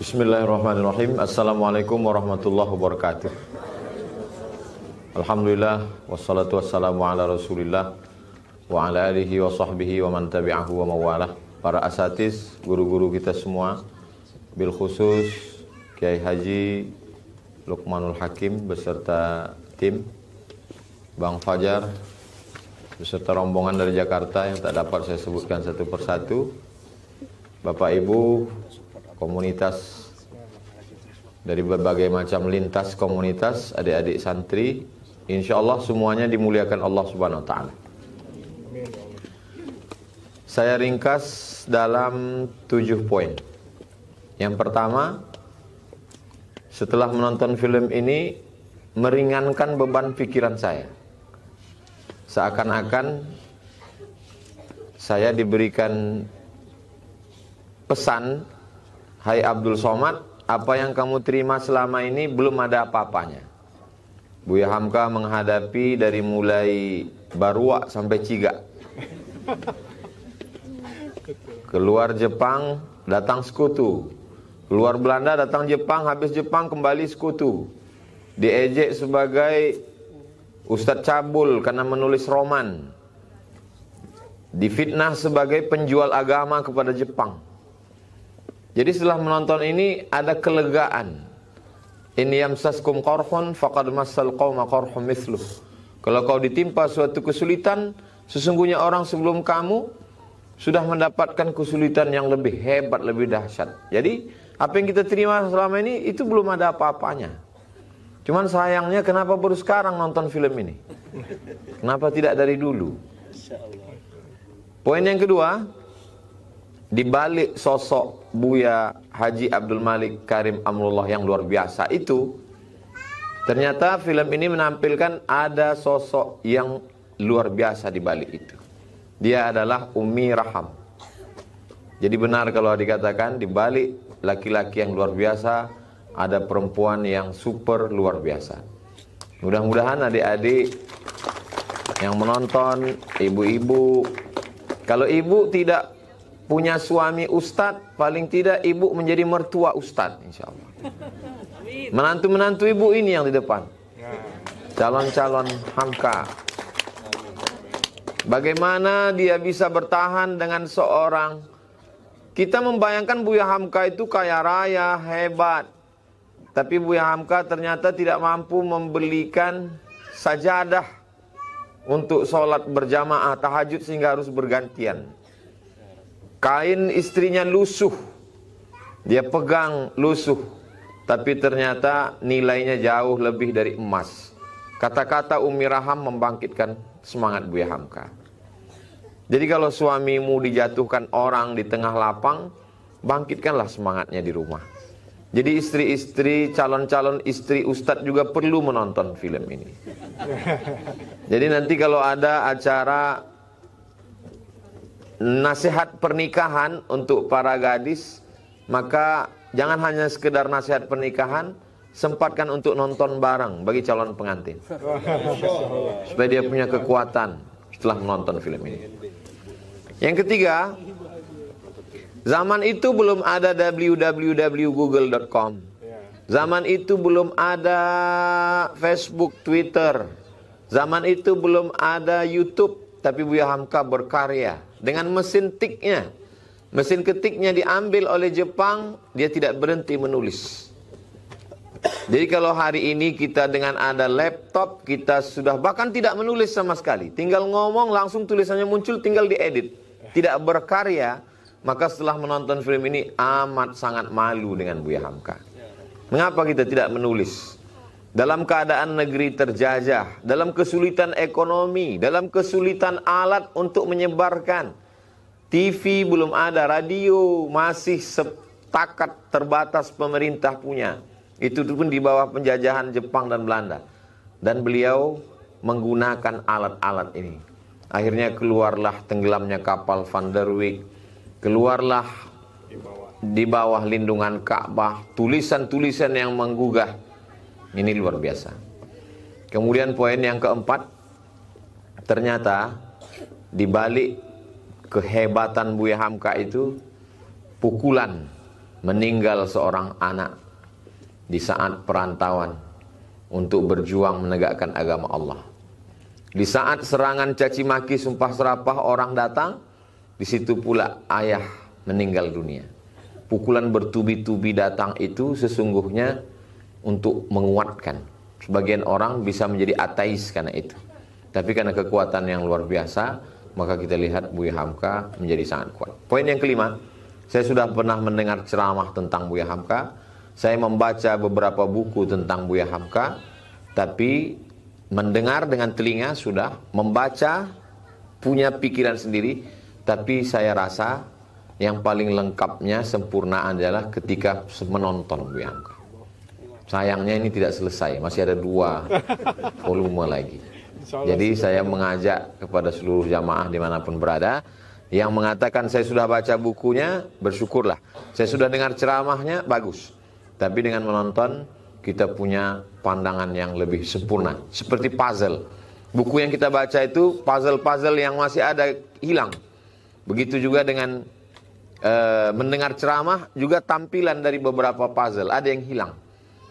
Bismillahirrahmanirrahim. Assalamualaikum warahmatullahi wabarakatuh. Alhamdulillah wassalatu wassalamu ala Rasulillah wa ala alihi wa sahbihi wa man tabi'ahu wa mawalah. Para asatiz, guru-guru kita semua, bil khusus Kiai Haji Luqmanul Hakim beserta tim, Bang Fajar beserta rombongan dari Jakarta yang tak dapat saya sebutkan satu persatu, Bapak Ibu, komunitas dari berbagai macam lintas komunitas, adik-adik santri, insya Allah semuanya dimuliakan Allah Subhanahu wa Ta'ala. Saya ringkas dalam 7 poin. Yang pertama, setelah menonton film ini meringankan beban pikiran saya. Seakan-akan saya diberikan pesan, hai Abdul Somad, apa yang kamu terima selama ini belum ada apa-apanya. Buya Hamka menghadapi dari mulai Barua sampai Ciga. Keluar Jepang, datang sekutu. Keluar Belanda, datang Jepang, habis Jepang kembali sekutu. Diejek sebagai Ustadz Cabul karena menulis roman. Difitnah sebagai penjual agama kepada Jepang. Jadi setelah menonton ini ada kelegaan. In yamsaskum qarhun faqad massal qauma qarhum mithluh. Kalau kau ditimpa suatu kesulitan, sesungguhnya orang sebelum kamu sudah mendapatkan kesulitan yang lebih hebat, lebih dahsyat. Jadi apa yang kita terima selama ini itu belum ada apa-apanya. Cuman sayangnya kenapa baru sekarang nonton film ini? Kenapa tidak dari dulu? Poin yang kedua, di balik sosok Buya Haji Abdul Malik Karim Amrullah yang luar biasa itu, ternyata film ini menampilkan ada sosok yang luar biasa di balik itu. Dia adalah Ummi Raham. Jadi benar kalau dikatakan di balik laki-laki yang luar biasa ada perempuan yang super luar biasa. Mudah-mudahan adik-adik yang menonton, ibu-ibu, kalau ibu tidak punya suami ustadz, paling tidak ibu menjadi mertua ustadz, insya Allah. Menantu-menantu ibu ini yang di depan, calon-calon Hamka. Bagaimana dia bisa bertahan dengan seorang, kita membayangkan Buya Hamka itu kaya raya, hebat. Tapi Buya Hamka ternyata tidak mampu membelikan sajadah untuk sholat berjamaah tahajud sehingga harus bergantian. Kain istrinya lusuh, dia pegang lusuh, tapi ternyata nilainya jauh lebih dari emas. Kata-kata Ummi Raham membangkitkan semangat Buya Hamka. Jadi kalau suamimu dijatuhkan orang di tengah lapang, bangkitkanlah semangatnya di rumah. Jadi istri-istri, calon-calon istri ustadz juga perlu menonton film ini. Jadi nanti kalau ada acara nasihat pernikahan untuk para gadis, maka jangan hanya sekedar nasihat pernikahan, sempatkan untuk nonton bareng bagi calon pengantin, supaya dia punya kekuatan setelah menonton film ini. Yang ketiga, zaman itu belum ada www.google.com. Zaman itu belum ada Facebook, Twitter. Zaman itu belum ada YouTube. Tapi Buya Hamka berkarya dengan mesin tiknya. Mesin ketiknya diambil oleh Jepang, dia tidak berhenti menulis. Jadi kalau hari ini kita dengan ada laptop, kita sudah bahkan tidak menulis sama sekali. Tinggal ngomong, langsung tulisannya muncul, tinggal diedit. Tidak berkarya, maka setelah menonton film ini amat sangat malu dengan Buya Hamka. Mengapa kita tidak menulis? Dalam keadaan negeri terjajah, dalam kesulitan ekonomi, dalam kesulitan alat untuk menyebarkan. TV belum ada, radio masih setakat terbatas pemerintah punya. Itu pun di bawah penjajahan Jepang dan Belanda. Dan beliau menggunakan alat-alat ini. Akhirnya keluarlah tenggelamnya kapal Van der Wijk. Keluarlah di bawah lindungan Ka'bah, tulisan-tulisan yang menggugah. Ini luar biasa. Kemudian poin yang keempat, ternyata di balik kehebatan Buya Hamka itu pukulan meninggal seorang anak di saat perantauan untuk berjuang menegakkan agama Allah. Di saat serangan caci maki sumpah serapah orang datang, di situ pula ayah meninggal dunia. Pukulan bertubi-tubi datang itu sesungguhnya untuk menguatkan. Sebagian orang bisa menjadi ateis karena itu. Tapi karena kekuatan yang luar biasa, maka kita lihat Buya Hamka menjadi sangat kuat. Poin yang kelima, saya sudah pernah mendengar ceramah tentang Buya Hamka. Saya membaca beberapa buku tentang Buya Hamka, tapi mendengar dengan telinga sudah, membaca punya pikiran sendiri, tapi saya rasa yang paling lengkapnya, sempurna adalah ketika menonton Buya Hamka. Sayangnya ini tidak selesai, masih ada 2 volume lagi. Jadi saya mengajak kepada seluruh jamaah dimanapun berada, yang mengatakan saya sudah baca bukunya, bersyukurlah. Saya sudah dengar ceramahnya, bagus. Tapi dengan menonton, kita punya pandangan yang lebih sempurna. Seperti puzzle. Buku yang kita baca itu, puzzle-puzzle yang masih ada hilang. Begitu juga dengan mendengar ceramah, juga tampilan dari beberapa puzzle, ada yang hilang.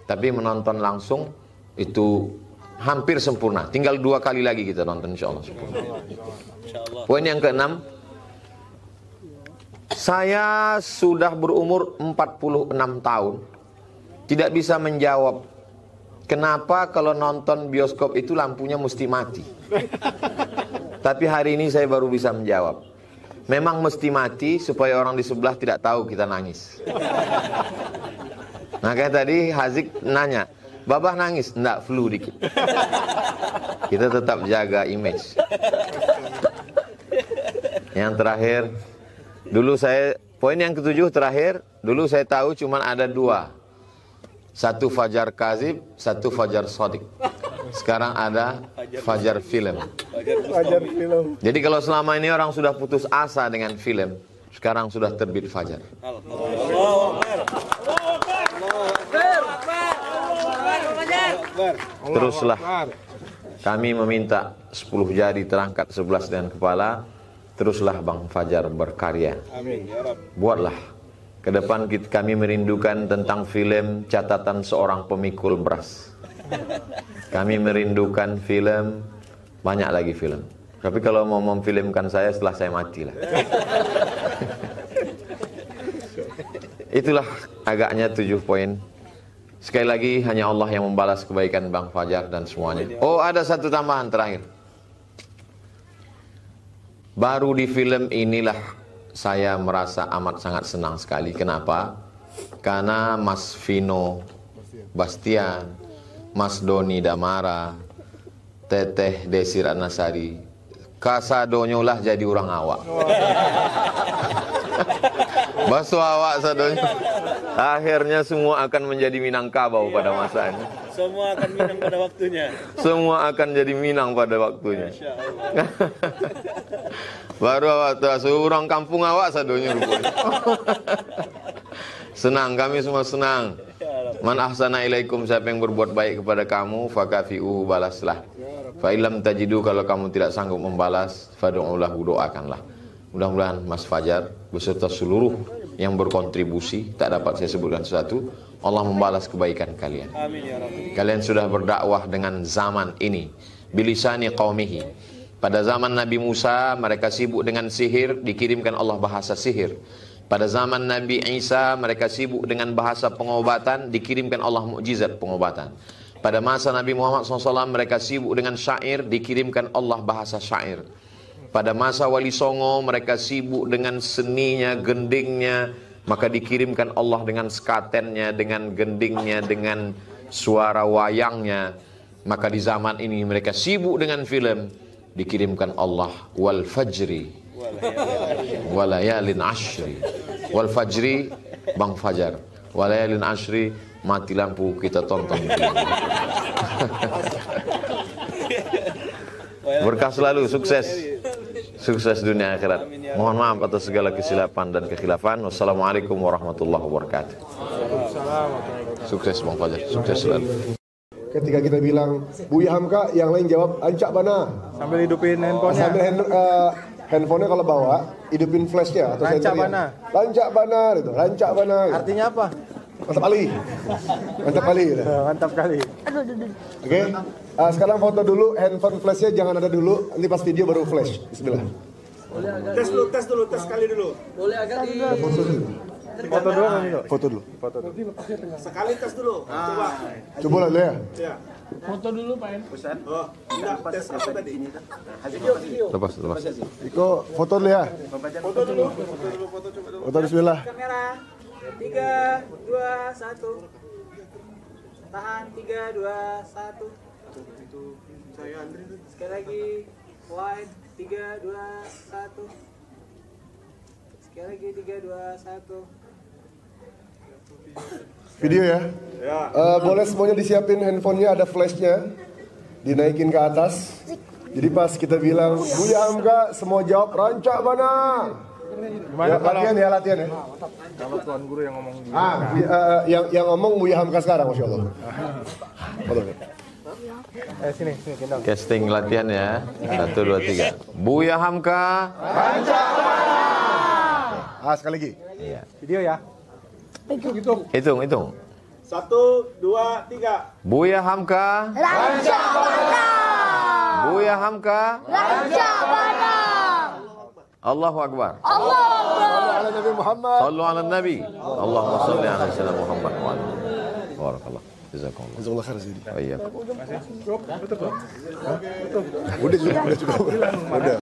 Tapi menonton langsung, itu hampir sempurna. Tinggal 2 kali lagi kita nonton, insya Allah sempurna. Poin yang keenam, saya sudah berumur 46 tahun. Tidak bisa menjawab kenapa kalau nonton bioskop itu lampunya mesti mati. Tapi hari ini saya baru bisa menjawab. Memang mesti mati supaya orang di sebelah tidak tahu kita nangis. Nah kayak tadi Hazik nanya, Babah nangis? Enggak, flu dikit. Kita tetap jaga image. Yang terakhir, dulu saya, poin yang ke-7 terakhir, dulu saya tahu cuma ada 2. Satu Fajar Kazib, satu Fajar Sodik. Sekarang ada Fajar Film. Fajar Film. Jadi kalau selama ini orang sudah putus asa dengan film, sekarang sudah terbit Fajar. Teruslah kami meminta 10 jari terangkat 11 dengan kepala. Teruslah Bang Fajar berkarya. Buatlah. Ke depan kami merindukan tentang film Catatan Seorang Pemikul Beras. Kami merindukan film, banyak lagi film. Tapi kalau mau memfilmkan saya setelah saya mati lah. Itulah agaknya 7 poin. Sekali lagi hanya Allah yang membalas kebaikan Bang Fajar dan semuanya. Oh, ada satu tambahan terakhir. Baru di film inilah saya merasa amat sangat senang sekali. Kenapa? Karena Mas Vino Bastian, Mas Doni Damara, Teteh Desi Ratnasari, kasadonyo lah jadi orang awak. Baso awak sadonyo. Akhirnya semua akan menjadi Minangkabau pada masanya. Semua akan Minang pada waktunya. Semua akan jadi Minang pada waktunya. Baru awak tuh orang kampung awak sadonyo rupanya. Senang, kami semua senang. Man ahsana ilaikum, siapa yang berbuat baik kepada kamu, fakafi'uhu, balaslah. Fa illam tajidu, kalau kamu tidak sanggup membalas, fad'ulahu, doakanlah. Mudah-mudahan Mas Fajar beserta seluruh yang berkontribusi, tak dapat saya sebutkan satu, Allah membalas kebaikan kalian. Amin ya Rabbi. Kalian sudah berdakwah dengan zaman ini, bilisani qaumihi. Pada zaman Nabi Musa, mereka sibuk dengan sihir, dikirimkan Allah bahasa sihir. Pada zaman Nabi Isa, mereka sibuk dengan bahasa pengobatan, dikirimkan Allah mukjizat pengobatan. Pada masa Nabi Muhammad SAW, mereka sibuk dengan syair, dikirimkan Allah bahasa syair. Pada masa Wali Songo, mereka sibuk dengan seninya, gendingnya, maka dikirimkan Allah dengan skatennya, dengan gendingnya, dengan suara wayangnya. Maka di zaman ini mereka sibuk dengan film, dikirimkan Allah wal fajri walayalin ashri. Wal fajri, Bang Fajar. Walayalin ashri, mati lampu kita tonton. Berkah selalu, sukses. Sukses dunia akhirat. Mohon maaf atas segala kesilapan dan kekhilafan. Wassalamualaikum warahmatullahi wabarakatuh. Sukses Bang Fajar, sukses selalu. ketika kita bilang Buya Hamka, yang lain jawab ancak bana. Sambil hidupin handphonenya. Sambil handphonenya kalau bawa, hidupin flashnya atau Rancak sensornya. bana. Rancak bana gitu, rancak bana. Gitu. Artinya apa? Mantap kali. Mantap kali gitu. Mantap kali. Oke. Sekarang foto dulu, handphone flashnya jangan ada dulu, nanti pas video baru flash. Bismillah. Tes sekali dulu. Boleh agak di Foto dulu kan itu? Foto dulu. Sekali tes dulu. Coba. Coba lah ya. Ya. foto dulu Pak En. Oh, enggak tes apa tadi? Lepas. Iko foto dulu ya. Foto dulu. Foto coba dulu. Foto bismillah. Kamera 3, 2, 1. Tahan 3, 2, 1. Itu saya Andri. Sekali lagi wide 3, 2, 1. Sekali lagi 3, 2, 1. Video ya. Ya. Boleh semuanya disiapin handphonenya, ada flashnya, dinaikin ke atas. Jadi pas kita bilang Buya Hamka, semua jawab rancak mana. Gimana kalau Latihan ya. kalau tuan guru yang ngomong gitu? Yang ngomong Buya Hamka sekarang, masya Allah. Foto. Sini gendong. Casting latihan ya. 1, 2, 3. Buya Hamka. Sekali lagi. Video ya. Hitung. 1, 2, 3. Buya Hamka. Buya Hamka. Allahu Akbar. Ala Nabi Muhammad. Sallu ala Nabi. Allahumma salli ala sayyidina Muhammad wa ala. Barakallah. Jazakumullah. Jazakallah khair Zidi. Wa iyyakum. Udah juga. Udah.